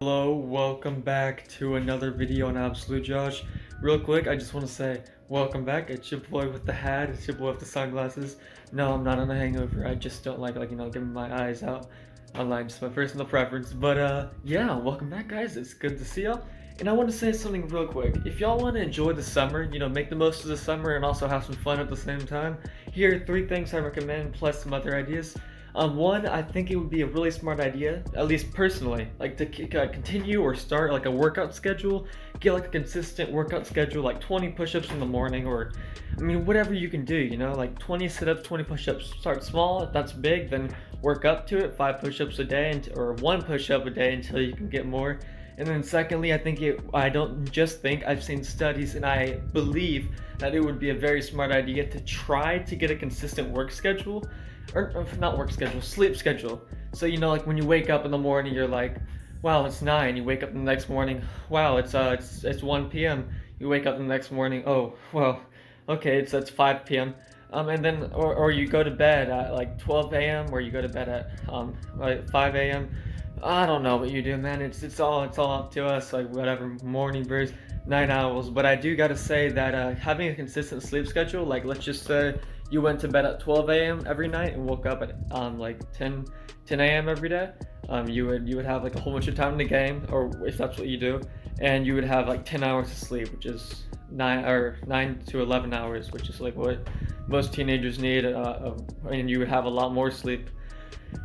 Hello, welcome back to another video on AbsoluteJosh. Real quick, I just want to say welcome back. It's your boy with the hat, it's your boy with the sunglasses. No, I'm not on a hangover. I just don't like giving my eyes out online, just my personal preference. But yeah, welcome back guys. It's good to see y'all. And I want to say something real quick. If y'all want to enjoy the summer, make the most of the summer and also have some fun at the same time, here are 3 things I recommend plus some other ideas. One, I think it would be a really smart idea, at least personally, to continue or start like a workout schedule. Get like a consistent workout schedule, like 20 push-ups in the morning, or whatever you can do. Like 20 sit-ups, 20 push-ups. Start small. If that's big, then work up to it. 5 push-ups a day, or 1 push-up a day until you can get more. And then secondly, I don't just think, I've seen studies and I believe that it would be a very smart idea to try to get a consistent work schedule, or not work schedule, sleep schedule. So like when you wake up in the morning, you're like, wow, it's 9. You wake up the next morning, wow, it's 1 p.m. You wake up the next morning, oh, well, okay, it's 5 p.m. And then, or you go to bed at like 12 a.m. or you go to bed at like 5 a.m. I don't know what you do, man. It's all up to us, like whatever, morning birds, night owls. But I do gotta say that having a consistent sleep schedule, like let's just say you went to bed at 12 a.m. every night and woke up at like 10 a.m. every day, you would have like a whole bunch of time in the game, or if that's what you do, and you would have like 10 hours of sleep, which is 9 to 11 hours, which is like what most teenagers need, and you would have a lot more sleep.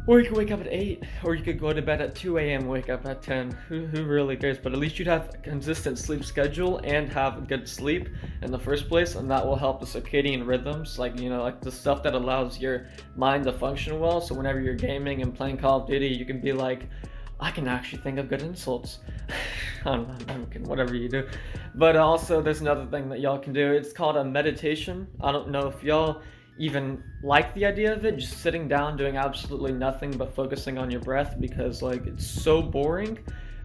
Or you could wake up at 8, or you could go to bed at 2 a.m. wake up at 10. Who really cares? But at least you'd have a consistent sleep schedule and have good sleep in the first place, and that will help the circadian rhythms, like the stuff that allows your mind to function well. So whenever you're gaming and playing Call of Duty, you can be like, I can actually think of good insults. I don't know, whatever you do. But also there's another thing that y'all can do. It's called a meditation. I don't know if y'all even like the idea of it, just sitting down doing absolutely nothing but focusing on your breath, because it's so boring.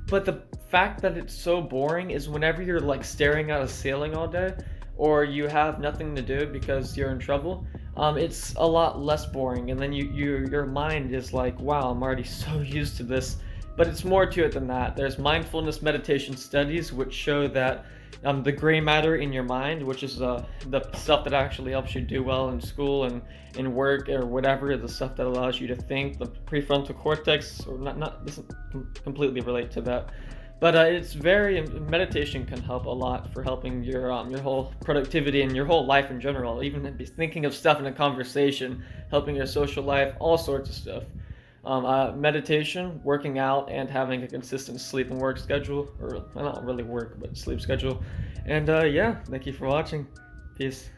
But the fact that it's so boring is whenever you're staring at a ceiling all day, or you have nothing to do because you're in trouble, it's a lot less boring, and then your mind is like, wow, I'm already so used to this. But it's more to it than that. There's mindfulness meditation studies which show that the gray matter in your mind, which is the stuff that actually helps you do well in school and in work or whatever, the stuff that allows you to think, the prefrontal cortex, or not doesn't completely relate to that, but meditation can help a lot for helping your whole productivity and your whole life in general, even thinking of stuff in a conversation, helping your social life, all sorts of stuff. Meditation, working out, and having a consistent sleep and work schedule, or not really work, but sleep schedule. And yeah, thank you for watching. Peace.